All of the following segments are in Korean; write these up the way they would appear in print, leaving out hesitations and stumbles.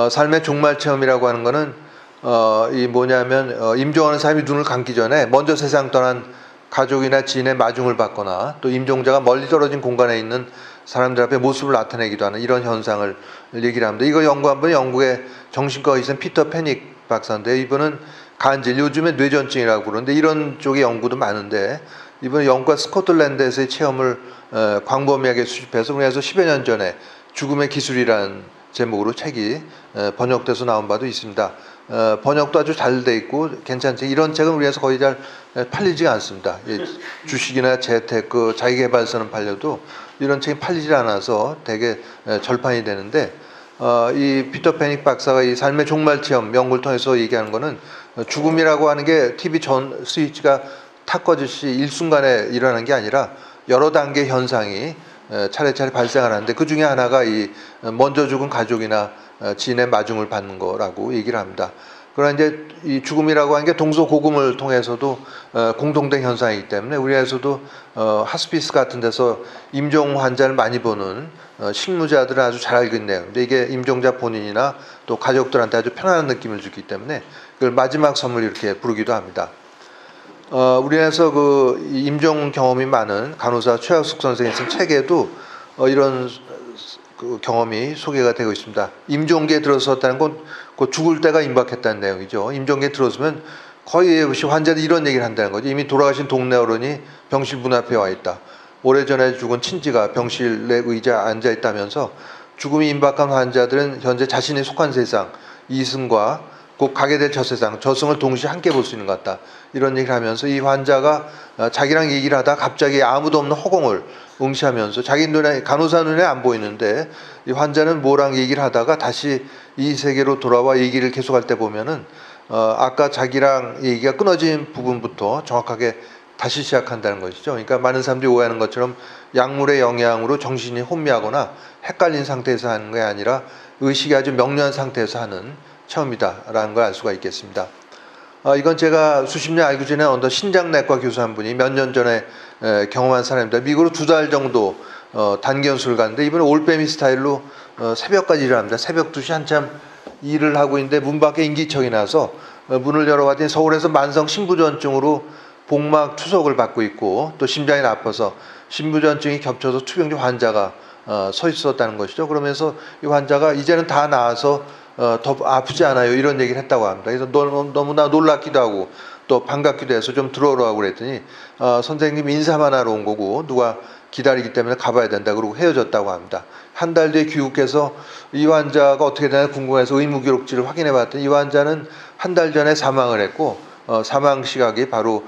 삶의 종말 체험이라고 하는 거는 이 뭐냐면 임종하는 사람이 눈을 감기 전에 먼저 세상 떠난 가족이나 지인의 마중을 받거나 또 임종자가 멀리 떨어진 공간에 있는 사람들 앞에 모습을 나타내기도 하는 이런 현상을 얘기를 합니다. 이거 연구한 분이 영국의 정신과 의사인 피터 패닉 박사인데, 이분은 간질, 요즘에 뇌전증이라고 부르는데 이런 쪽의 연구도 많은데, 이번에 영국과 스코틀랜드에서의 체험을 광범위하게 수집해서 그래서 10여 년 전에 죽음의 기술이라는 제목으로 책이 번역돼서 나온 바도 있습니다. 번역도 아주 잘 돼 있고 괜찮지. 이런 책은 우리나라에서 거의 잘 팔리지가 않습니다. 주식이나 재테크, 자기계발서는 팔려도 이런 책이 팔리지 않아서 되게 절판이 되는데, 이 피터 패닉 박사가 이 삶의 종말 체험 연구를 통해서 얘기하는 거는 죽음이라고 하는 게 TV 전 스위치가 탁 꺼지시 일순간에 일어나는 게 아니라 여러 단계 현상이 차례차례 발생을 하는데, 그 중에 하나가 이 먼저 죽은 가족이나 지인의 마중을 받는 거라고 얘기를 합니다. 그러나 이제 이 죽음이라고 하는 게 동서고금을 통해서도 공통된 현상이기 때문에 우리나라에서도 하스피스 같은 데서 임종 환자를 많이 보는 식무자들은 아주 잘 알고 있네요. 근데 이게 임종자 본인이나 또 가족들한테 아주 편안한 느낌을 주기 때문에 그걸 마지막 선물 이렇게 부르기도 합니다. 우리나라에서 그 임종 경험이 많은 간호사 최학숙 선생이 쓴 책에도 이런 그 경험이 소개가 되고 있습니다. 임종기에 들어섰다는 건 그 죽을 때가 임박했다는 내용이죠. 임종기에 들어서면 거의 없이 환자들이 이런 얘기를 한다는 거죠. 이미 돌아가신 동네 어른이 병실 문 앞에 와 있다. 오래전에 죽은 친지가 병실에 의자에 앉아 있다면서 죽음이 임박한 환자들은 현재 자신이 속한 세상, 이승과 곧 가게 될 저 세상, 저승을 동시에 함께 볼 수 있는 것 같다. 이런 얘기를 하면서 이 환자가 자기랑 얘기를 하다 갑자기 아무도 없는 허공을 응시하면서 자기 눈에, 간호사 눈에 안 보이는데 이 환자는 뭐랑 얘기를 하다가 다시 이 세계로 돌아와 얘기를 계속할 때 보면은 아까 자기랑 얘기가 끊어진 부분부터 정확하게 다시 시작한다는 것이죠. 그러니까 많은 사람들이 오해하는 것처럼 약물의 영향으로 정신이 혼미하거나 헷갈린 상태에서 하는 게 아니라 의식이 아주 명료한 상태에서 하는 체험이다라는 걸 알 수가 있겠습니다. 이건 제가 수십 년 알고 지낸 어떤 신장내과 교수 한 분이 몇 년 전에 경험한 사람입니다. 미국으로 2달 정도 단기 연수를 갔는데 이분은 올빼미 스타일로 새벽까지 일을 합니다. 새벽 2시 한참 일을 하고 있는데 문 밖에 인기척이 나서 문을 열어봤더니 서울에서 만성 신부전증으로 복막 투석을 받고 있고 또 심장이 나빠서 신부전증이 겹쳐서 투병자 환자가 서 있었다는 것이죠. 그러면서 이 환자가 이제는 다 나아서 더 아프지 않아요, 이런 얘기를 했다고 합니다. 그래서 너무나 놀랍기도 하고 또 반갑기도 해서 좀 들어오라고 그랬더니 선생님 인사만 하러 온 거고 누가 기다리기 때문에 가봐야 된다 그러고 헤어졌다고 합니다. 한 달 뒤에 귀국해서 이 환자가 어떻게 되나 궁금해서 의무기록지를 확인해 봤더니 이 환자는 한 달 전에 사망을 했고 사망 시각이 바로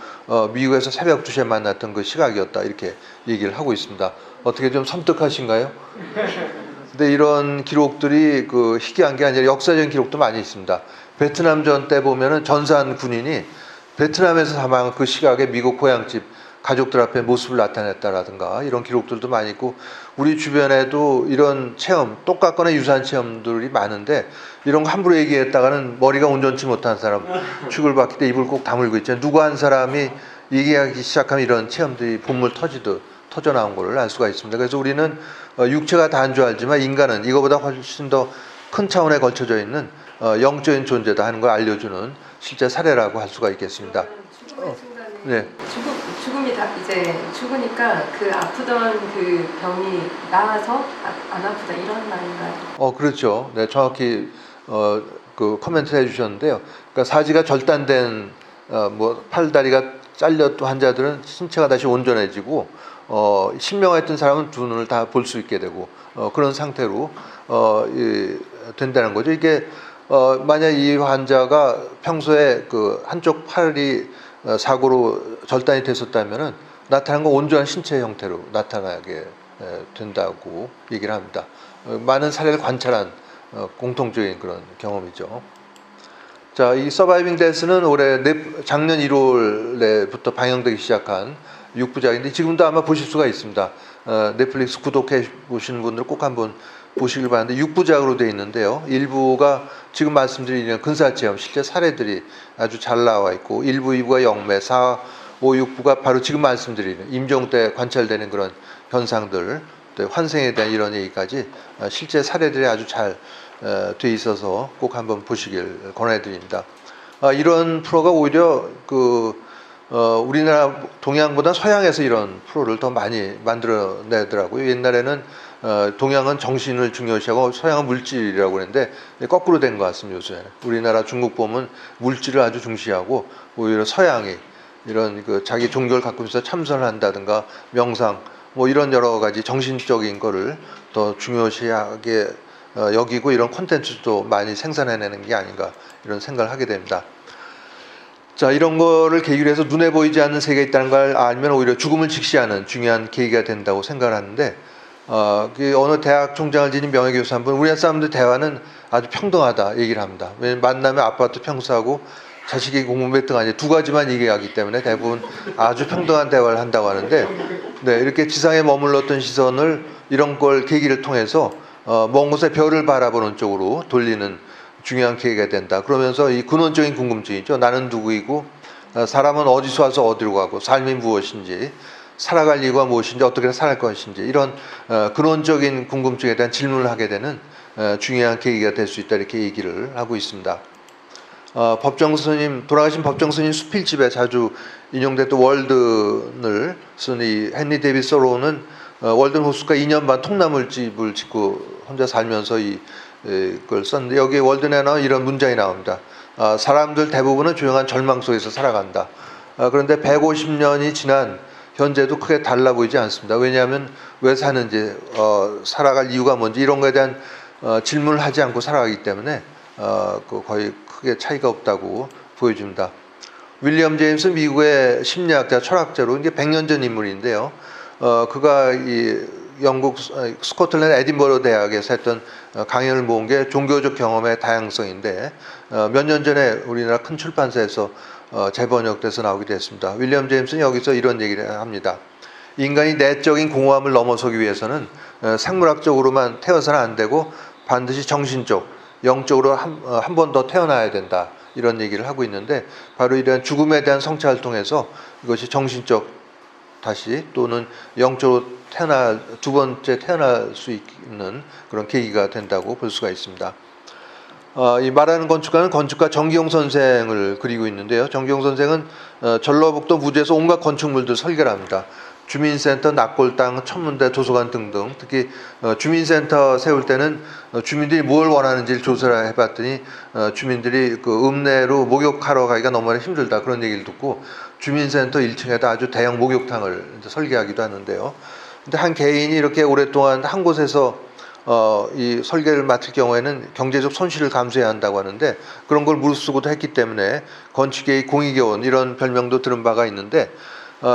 미국에서 새벽 2시에 만났던 그 시각이었다, 이렇게 얘기를 하고 있습니다. 어떻게 좀 섬뜩하신가요? 근데 이런 기록들이 그 희귀한 게 아니라 역사적인 기록도 많이 있습니다. 베트남전 때 보면은 전사한 군인이 베트남에서 사망한 그 시각에 미국 고향집 가족들 앞에 모습을 나타냈다라든가 이런 기록들도 많이 있고, 우리 주변에도 이런 체험, 똑같거나 유사한 체험들이 많은데 이런 거 함부로 얘기했다가는 머리가 온전치 못한 사람 취급을 받기 때문에 입을 꼭 다물고 있잖아요. 누구 한 사람이 얘기하기 시작하면 이런 체험들이 본물 터지듯 터져 나온 걸 알 수가 있습니다. 그래서 우리는 육체가 다인 줄 알지만 인간은 이거보다 훨씬 더 큰 차원에 걸쳐져 있는 영적인 존재다 하는 걸 알려주는 실제 사례라고 할 수가 있겠습니다. 죽음의 순간에 네. 죽음이 다 이제 죽으니까 그 아프던 그 병이 나아서 안 아프다, 이런 말인가요? 그렇죠. 네, 정확히 그 코멘트를 해주셨는데요. 그러니까 사지가 절단된 뭐 팔다리가 잘렸던 환자들은 신체가 다시 온전해지고 신명했던 사람은 두 눈을 다 볼 수 있게 되고 그런 상태로 된다는 거죠. 이게 만약 이 환자가 평소에 그 한쪽 팔이 사고로 절단이 됐었다면은 나타난 건 온전한 신체 형태로 나타나게 된다고 얘기를 합니다. 많은 사례를 관찰한 공통적인 그런 경험이죠. 자, 이 서바이빙 데스는 올해 작년 1월에부터 방영되기 시작한 6부작인데 지금도 아마 보실 수가 있습니다. 넷플릭스 구독해 보시는 분들 꼭 한번 보시길 바라는데 6부작으로 되어 있는데요. 1부가 지금 말씀드린 근사체험, 실제 사례들이 아주 잘 나와 있고 1부, 2부가 영매, 4, 5, 6부가 바로 지금 말씀드리는 임종 때 관찰되는 그런 현상들 또 환생에 대한 이런 얘기까지 실제 사례들이 아주 잘 돼 있어서 꼭 한번 보시길 권해드립니다. 이런 프로가 오히려 우리나라 동양보다 서양에서 이런 프로를 더 많이 만들어내더라고요. 옛날에는 동양은 정신을 중요시하고 서양은 물질이라고 그랬는데 거꾸로 된 것 같습니다. 요새 우리나라 중국 보면 물질을 아주 중시하고 오히려 서양이 이런 자기 종교를 갖고 있어서 참선을 한다든가 명상 뭐 이런 여러 가지 정신적인 거를 더 중요시하게 여기고 이런 콘텐츠도 많이 생산해내는 게 아닌가 이런 생각을 하게 됩니다. 자, 이런 거를 계기로 해서 눈에 보이지 않는 세계가 있다는 걸 알면 오히려 죽음을 직시하는 중요한 계기가 된다고 생각을 하는데 어느 대학 총장을 지닌 명예교수 한 분, 우리나라 사람들 대화는 아주 평등하다 얘기를 합니다. 왜냐면 만나면 아파트 평수하고 자식이 공부 몇 등 아니 두 가지만 얘기하기 때문에 대부분 아주 평등한 대화를 한다고 하는데, 네, 이렇게 지상에 머물렀던 시선을 이런 걸 계기를 통해서 먼 곳에 별을 바라보는 쪽으로 돌리는 중요한 계기가 된다. 그러면서 이 근원적인 궁금증이죠. 나는 누구이고 사람은 어디서 와서 어디로 가고 삶이 무엇인지 살아갈 이유가 무엇인지 어떻게 살아갈 것인지 이런 근원적인 궁금증에 대한 질문을 하게 되는 중요한 계기가 될 수 있다 이렇게 얘기를 하고 있습니다. 돌아가신 법정 스님 수필집에 자주 인용됐던 월든을 쓴 이 헨리 데이빗 소로우는 월든 호수가 2년 반 통나물집을 짓고 혼자 살면서 그걸 썼는데 여기에 월든에 나온 이런 문장이 나옵니다. 사람들 대부분은 조용한 절망 속에서 살아간다. 그런데 150년이 지난 현재도 크게 달라 보이지 않습니다. 왜냐하면 왜 사는지, 살아갈 이유가 뭔지 이런 거에 대한 질문을 하지 않고 살아가기 때문에 거의 크게 차이가 없다고 보여줍니다. 윌리엄 제임스 미국의 심리학자, 철학자로 이제 100년 전 인물인데요. 그가 이 영국 스코틀랜드 에딘버러 대학에서 했던 강연을 모은 게 종교적 경험의 다양성인데 몇 년 전에 우리나라 큰 출판사에서 재번역돼서 나오게 됐습니다. 윌리엄 제임스는 여기서 이런 얘기를 합니다. 인간이 내적인 공허함을 넘어서기 위해서는 생물학적으로만 태어서는 안 되고 반드시 정신적, 영적으로 한 번 더 태어나야 된다. 이런 얘기를 하고 있는데 바로 이러한 죽음에 대한 성찰을 통해서 이것이 정신적 다시 또는 영적으로 두 번째 태어날 수 있는 그런 계기가 된다고 볼 수가 있습니다. 이 말하는 건축가는 건축가 정기용 선생을 그리고 있는데요. 정기용 선생은 전라북도 무주에서 온갖 건축물들 설계를 합니다. 주민센터, 낙골당, 천문대, 도서관 등등. 특히 주민센터 세울 때는 주민들이 뭘 원하는지를 조사를 해봤더니 주민들이 읍내로 목욕하러 가기가 너무 힘들다 그런 얘기를 듣고 주민센터 1층에다 아주 대형 목욕탕을 설계하기도 하는데요. 근데 한 개인이 이렇게 오랫동안 한 곳에서 이 설계를 맡을 경우에는 경제적 손실을 감수해야 한다고 하는데 그런 걸 무릅쓰고도 했기 때문에 건축계의 공익여원 이런 별명도 들은 바가 있는데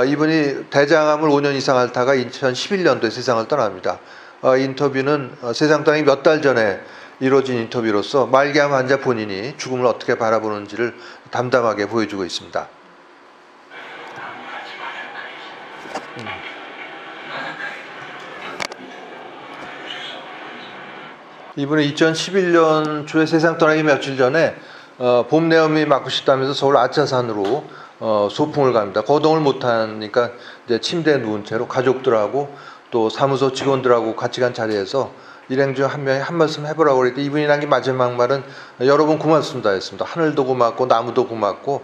이분이 대장암을 5년 이상 앓다가 2011년도에 세상을 떠납니다. 인터뷰는 세상 떠나기 몇 달 전에 이루어진 인터뷰로서 말기암 환자 본인이 죽음을 어떻게 바라보는지를 담담하게 보여주고 있습니다. 이분은 2011년 초에 세상 떠나기 며칠 전에 봄 내음이 맞고 싶다면서 서울 아차산으로 소풍을 갑니다. 거동을 못하니까 이제 침대에 누운 채로 가족들하고 또 사무소 직원들하고 같이 간 자리에서 일행 중 한 명이 한 말씀 해보라고 그랬더니 이분이 남긴 마지막 말은 여러분 고맙습니다 했습니다. 하늘도 고맙고 나무도 고맙고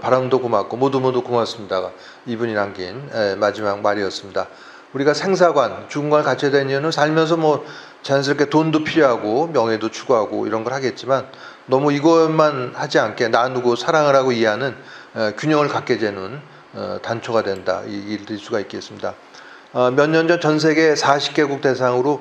바람도 고맙고 모두 고맙습니다가 이분이 남긴 마지막 말이었습니다. 우리가 생사관, 죽음관을 갖춰야 되는 이유는 살면서 뭐 자연스럽게 돈도 필요하고 명예도 추구하고 이런 걸 하겠지만 너무 이것만 하지 않게 나누고 사랑을 하고 이해하는 균형을 갖게 되는 단초가 된다. 이 얘기를 드릴 수가 있겠습니다. 몇 년 전 전 세계 40개국 대상으로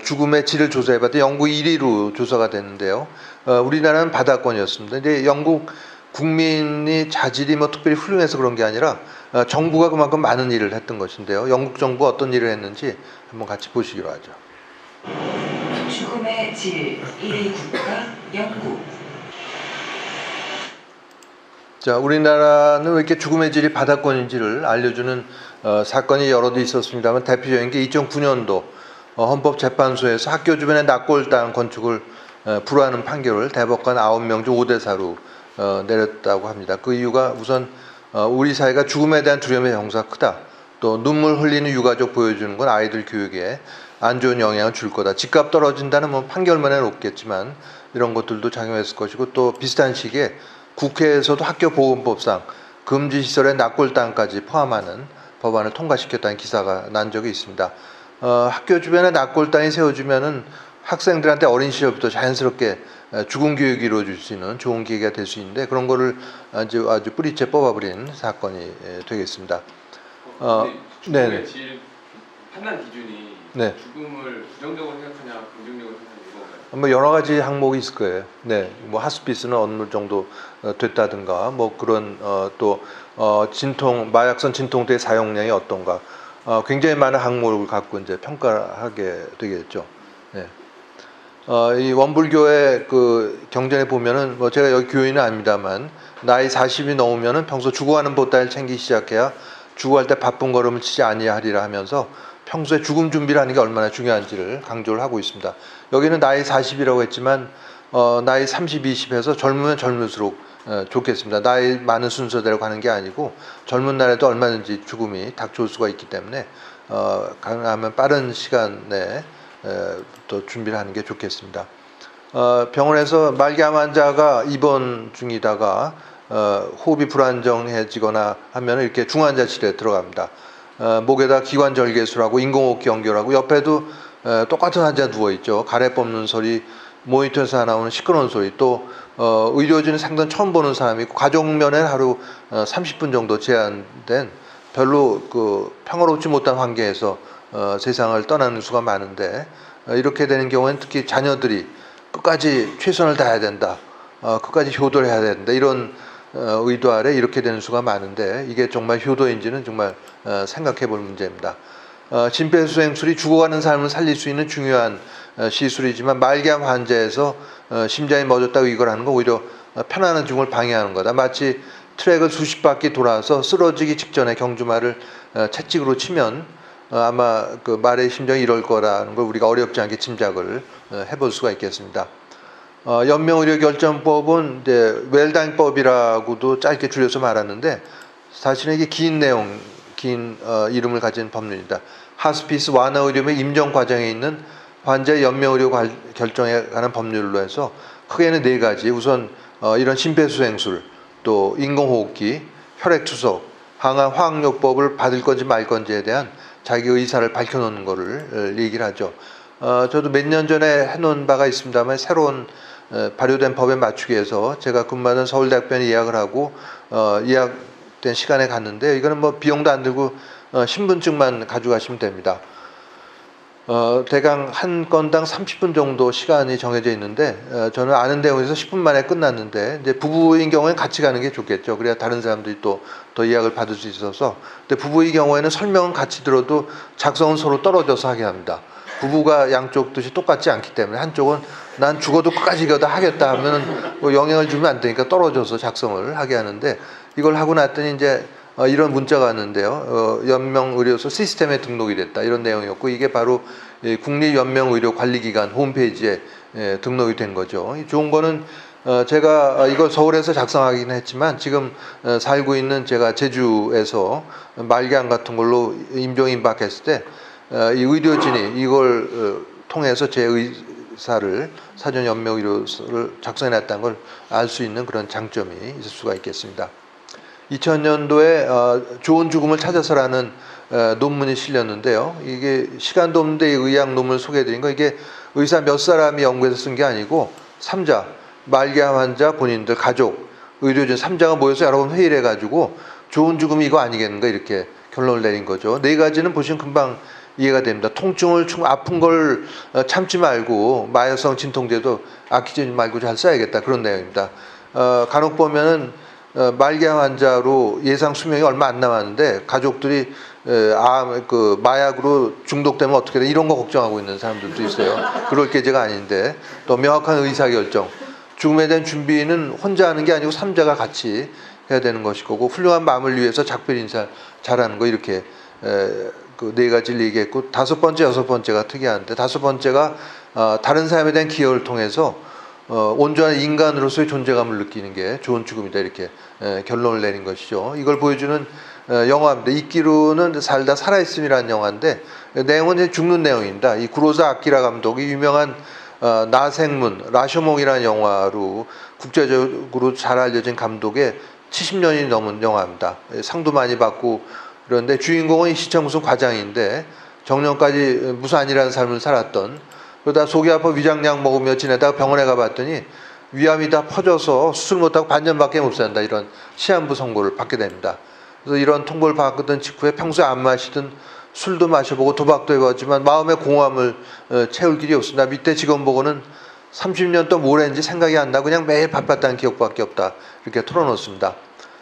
죽음의 질을 조사해봤더니 영국 1위로 조사가 됐는데요. 우리나라는 바다권이었습니다. 근데 영국 국민이 자질이 뭐 특별히 훌륭해서 그런 게 아니라 정부가 그만큼 많은 일을 했던 것인데요. 영국 정부가 어떤 일을 했는지 한번 같이 보시기로 하죠. 죽음의 질 1위 국가 영국. 자, 우리나라는 왜 이렇게 죽음의 질이 바다권인지를 알려주는 사건이 여러 대 있었습니다만 대표적인 게 2009년도 헌법재판소에서 학교 주변에 낙골당 건축을 불허하는 판결을 대법관 9명 중 5대 4로 내렸다고 합니다. 그 이유가 우선 우리 사회가 죽음에 대한 두려움의 정서가 크다. 또 눈물 흘리는 유가족 보여주는 건 아이들 교육에 안 좋은 영향을 줄 거다. 집값 떨어진다는 뭐 판결만 해놓겠지만 이런 것들도 작용했을 것이고, 또 비슷한 시기에 국회에서도 학교보건법상 금지시설의 낙골당까지 포함하는 법안을 통과시켰다는 기사가 난 적이 있습니다. 학교 주변에 낙골당이 세워주면은 학생들한테 어린 시절부터 자연스럽게 죽음 교육이 이루어질 수 있는 좋은 기회가 될 수 있는데, 그런 거를 아주 뿌리째 뽑아버린 사건이 되겠습니다. 죽음의 네네. 질 판단 기준이 네. 죽음을 부정적으로 생각하냐 긍정적으로 생각하냐 이건가요? 뭐 여러 가지 항목이 있을 거예요. 네, 뭐 하스피스는 어느 정도 됐다든가, 뭐 그런 또 마약성 진통제 사용량이 어떤가, 굉장히 많은 항목을 갖고 이제 평가하게 되겠죠. 네. 이 원불교의 그 경전에 보면은, 뭐 제가 여기 교인은 아닙니다만, 나이 40이 넘으면은 평소 죽어가는 보따리를 챙기기 시작해야 죽어갈 때 바쁜 걸음을 치지 아니하리라 하면서 평소에 죽음 준비를 하는 게 얼마나 중요한지를 강조를 하고 있습니다. 여기는 나이 40이라고 했지만 나이 30, 20에서 젊으면 젊을수록 좋겠습니다. 나이 많은 순서대로 가는 게 아니고 젊은 날에도 얼마든지 죽음이 닥쳐올 수가 있기 때문에 가능하면 빠른 시간 내에 또 준비를 하는 게 좋겠습니다. 병원에서 말기암 환자가 입원 중이다가 호흡이 불안정해지거나 하면 이렇게 중환자실에 들어갑니다. 목에다 기관절개술하고 인공호흡기 연결하고, 옆에도 똑같은 환자 누워있죠. 가래 뽑는 소리, 모니터에서 나오는 시끄러운 소리, 또 의료진은 생전 처음 보는 사람이 있고, 가족면엔 하루 30분 정도 제한된 별로 평화롭지 못한 환경에서 세상을 떠나는 수가 많은데, 이렇게 되는 경우에는 특히 자녀들이 끝까지 최선을 다해야 된다, 끝까지 효도를 해야 된다, 이런 의도 아래 이렇게 되는 수가 많은데, 이게 정말 효도인지는 정말 생각해 볼 문제입니다. 심폐소생술이 죽어가는 사람을 살릴 수 있는 중요한 시술이지만, 말기암 환자에서 심장이 멎었다고 이걸 하는 건 오히려 편안한 죽음을 방해하는 거다. 마치 트랙을 수십 바퀴 돌아서 쓰러지기 직전에 경주말을 채찍으로 치면 아마 그 말의 심정이 이럴 거라는 걸 우리가 어렵지 않게 짐작을 해볼 수가 있겠습니다. 연명의료결정법은 이제 웰당법이라고도 짧게 줄여서 말하는데, 사실은 이게 긴 이름을 가진 법률입니다. 하스피스 완화의료의 임정 과정에 있는 환자의 연명의료 결정에 관한 법률로 해서 크게는 4가지. 우선 이런 심폐소생술, 또 인공호흡기, 혈액투석, 항암 화학요법을 받을 건지 말 건지에 대한 자기 의사를 밝혀놓는 거를 얘기를 하죠. 저도 몇 년 전에 해놓은 바가 있습니다만, 새로운 발효된 법에 맞추기 위해서 제가 근무하던 서울대학병원에 예약을 하고 예약된 시간에 갔는데, 이거는 뭐 비용도 안 들고 신분증만 가져가시면 됩니다. 대강 한 건당 30분 정도 시간이 정해져 있는데, 저는 아는 대원에서 10분 만에 끝났는데, 이제 부부인 경우에는 같이 가는 게 좋겠죠. 그래야 다른 사람들이 또 더 예약을 받을 수 있어서. 근데 부부의 경우에는 설명은 같이 들어도 작성은 서로 떨어져서 하게 합니다. 부부가 양쪽 뜻이 똑같지 않기 때문에, 한쪽은 난 죽어도 끝까지 이거 다 하겠다 하면은 뭐 영향을 주면 안 되니까 떨어져서 작성을 하게 하는데, 이걸 하고 났더니 이제 이런 문자가 왔는데요. 연명의료소 시스템에 등록이 됐다, 이런 내용이었고, 이게 바로 국립연명의료관리기관 홈페이지에 등록이 된 거죠. 좋은 거는 제가 이걸 서울에서 작성하긴 했지만, 지금 살고 있는 제가 제주에서 말기암 같은 걸로 임종임박했을 때 이 의료진이 이걸 통해서 제 의사를 사전 연명의료를 작성해놨다는 걸 알 수 있는 그런 장점이 있을 수가 있겠습니다. 2000년도에 좋은 죽음을 찾아서라는 논문이 실렸는데요. 이게 시간도 없는데 이 의학 논문을 소개해드린 거, 이게 의사 몇 사람이 연구해서 쓴 게 아니고 3자, 말기암 환자 본인들, 가족, 의료진 3자가 모여서 여러 번 회의를 해가지고 좋은 죽음이 이거 아니겠는가, 이렇게 결론을 내린 거죠. 4가지는 보시면 금방 이해가 됩니다. 통증을 아픈 걸 참지 말고, 마약성 진통제도 아끼지 말고 잘 써야겠다, 그런 내용입니다. 간혹 보면은 말기암 환자로 예상 수명이 얼마 안 남았는데 가족들이 마약으로 중독되면 어떻게 돼, 이런 거 걱정하고 있는 사람들도 있어요. 그럴 계제가 아닌데, 또 명확한 의사결정, 죽음에 대한 준비는 혼자 하는 게 아니고 3자가 같이 해야 되는 것일 거고, 훌륭한 마음을 위해서 작별 인사 잘하는 거, 이렇게 그 4가지를 얘기했고, 5번째, 6번째가 특이한데, 5번째가 다른 사람에 대한 기여를 통해서 온전한 인간으로서의 존재감을 느끼는 게 좋은 죽음이다, 이렇게 결론을 내린 것이죠. 이걸 보여주는 영화입니다. 이끼루는 살다 살아있음이라는 영화인데 내용은 이제 죽는 내용입니다. 이 구로사 아키라 감독이 유명한 나생문, 라쇼몽이라는 영화로 국제적으로 잘 알려진 감독의 70년이 넘은 영화입니다. 상도 많이 받고 그런데 주인공은 시청 무슨 과장인데 정년까지 무산이라는 삶을 살았던, 그러다 속이 아파 위장약 먹으며 지내다가 병원에 가봤더니 위암이 다 퍼져서 수술 못하고 반년밖에 못 산다, 이런 시한부 선고를 받게 됩니다. 그래서 이런 통보를 받거든 직후에 평소에 안 마시던 술도 마셔보고 도박도 해봤지만 마음의 공허함을 채울 길이 없습니다. 밑에 직원 보고는 30년 또 뭘 했는지 생각이 안 나고 그냥 매일 바빴다는 기억밖에 없다, 이렇게 털어놓습니다.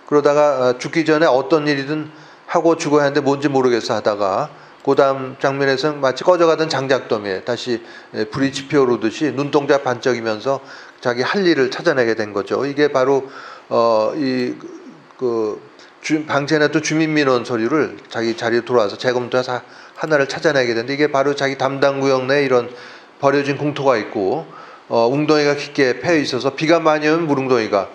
그러다가 죽기 전에 어떤 일이든 하고 죽어야 하는데 뭔지 모르겠어 하다가 그 다음 장면에서는 마치 꺼져가던 장작더미에 다시 불이 지피오르듯이 눈동자 반짝이면서 자기 할 일을 찾아내게 된 거죠. 이게 바로 방치해놨던 주민민원 서류를 자기 자리에 돌아와서 재검토해서 하나를 찾아내게 되는데, 이게 바로 자기 담당 구역 내에 이런 버려진 공터가 있고 웅덩이가 깊게 패여 있어서 비가 많이 오면 물웅덩이가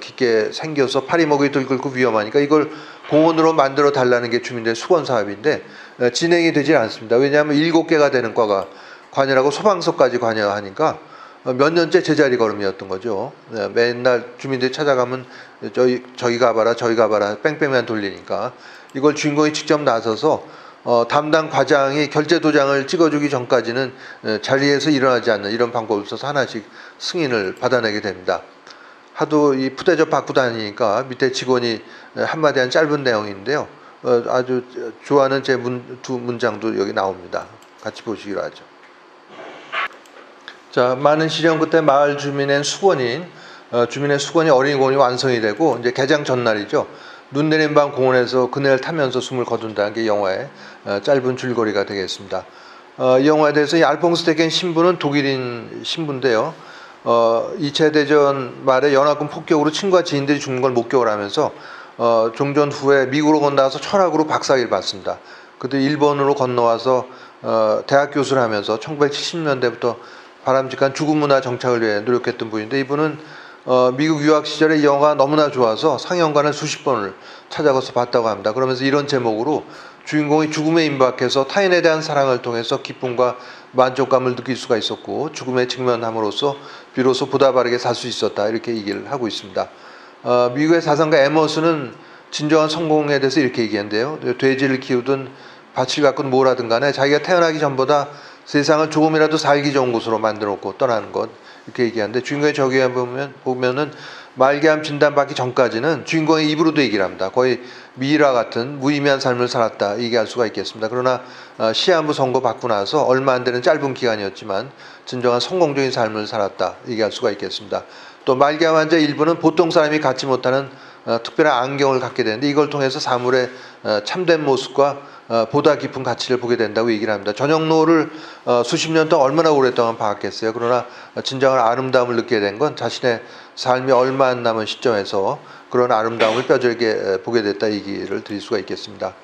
깊게 생겨서 파리목이 들끓고 위험하니까 이걸 공원으로 만들어 달라는 게 주민들의 수건 사업인데 진행이 되지 않습니다. 왜냐하면 7개가 되는 과가 관여하고 소방서까지 관여하니까 몇 년째 제자리 걸음이었던 거죠. 맨날 주민들이 찾아가면 저기 가봐라 저기 가봐라 뺑뺑이만 돌리니까 이걸 주인공이 직접 나서서 담당 과장이 결제 도장을 찍어주기 전까지는 자리에서 일어나지 않는 이런 방법을 써서 하나씩 승인을 받아내게 됩니다. 하도 이 푸대접 받고 다니니까 밑에 직원이 한마디 한 짧은 내용인데요. 아주 좋아하는 제 두 문장도 여기 나옵니다. 같이 보시기로 하죠. 자, 많은 시련 끝에 마을 주민의 수건이 어린이 공원이 완성이 되고 이제 개장 전날이죠. 눈 내린 밤 공원에서 그네를 타면서 숨을 거둔다는 게 영화의 짧은 줄거리가 되겠습니다. 이 영화에 대해서 이 알퐁스 데켄 신부는 독일인 신부인데요. 2차 대전 말에 연합군 폭격으로 친구와 지인들이 죽는 걸 목격을 하면서 종전 후에 미국으로 건너와서 철학으로 박사학위를 받습니다. 그때 일본으로 건너와서 대학 교수를 하면서 1970년대부터 바람직한 죽음 문화 정착을 위해 노력했던 분인데, 이분은 미국 유학 시절에 이 영화가 너무나 좋아서 상영관을 수십 번을 찾아가서 봤다고 합니다. 그러면서 이런 제목으로 주인공이 죽음에 임박해서 타인에 대한 사랑을 통해서 기쁨과 만족감을 느낄 수가 있었고 죽음에 직면함으로써 비로소 보다 바르게 살 수 있었다, 이렇게 얘기를 하고 있습니다. 미국의 사상가 에머스는 진정한 성공에 대해서 이렇게 얘기한대요. 돼지를 키우든 밭을 가꾸든 뭘 하든 간에 자기가 태어나기 전보다 세상을 조금이라도 살기 좋은 곳으로 만들어 놓고 떠나는 것, 이렇게 얘기하는데, 주인공의 저기에 보면은 말기암 진단받기 전까지는 주인공의 입으로도 얘기를 합니다. 거의 미이라 같은 무의미한 삶을 살았다, 얘기할 수가 있겠습니다. 그러나 시한부 선고 받고 나서 얼마 안 되는 짧은 기간이었지만 진정한 성공적인 삶을 살았다, 얘기할 수가 있겠습니다. 또 말기암 환자 일부는 보통 사람이 갖지 못하는 특별한 안경을 갖게 되는데, 이걸 통해서 사물의 참된 모습과 보다 깊은 가치를 보게 된다고 얘기를 합니다. 저녁노을을 수십 년 동안 얼마나 오랫동안 봐왔겠어요. 그러나 진정한 아름다움을 느끼게 된 건 자신의 삶이 얼마 안 남은 시점에서 그런 아름다움을 뼈저리게 보게 됐다, 얘기를 드릴 수가 있겠습니다.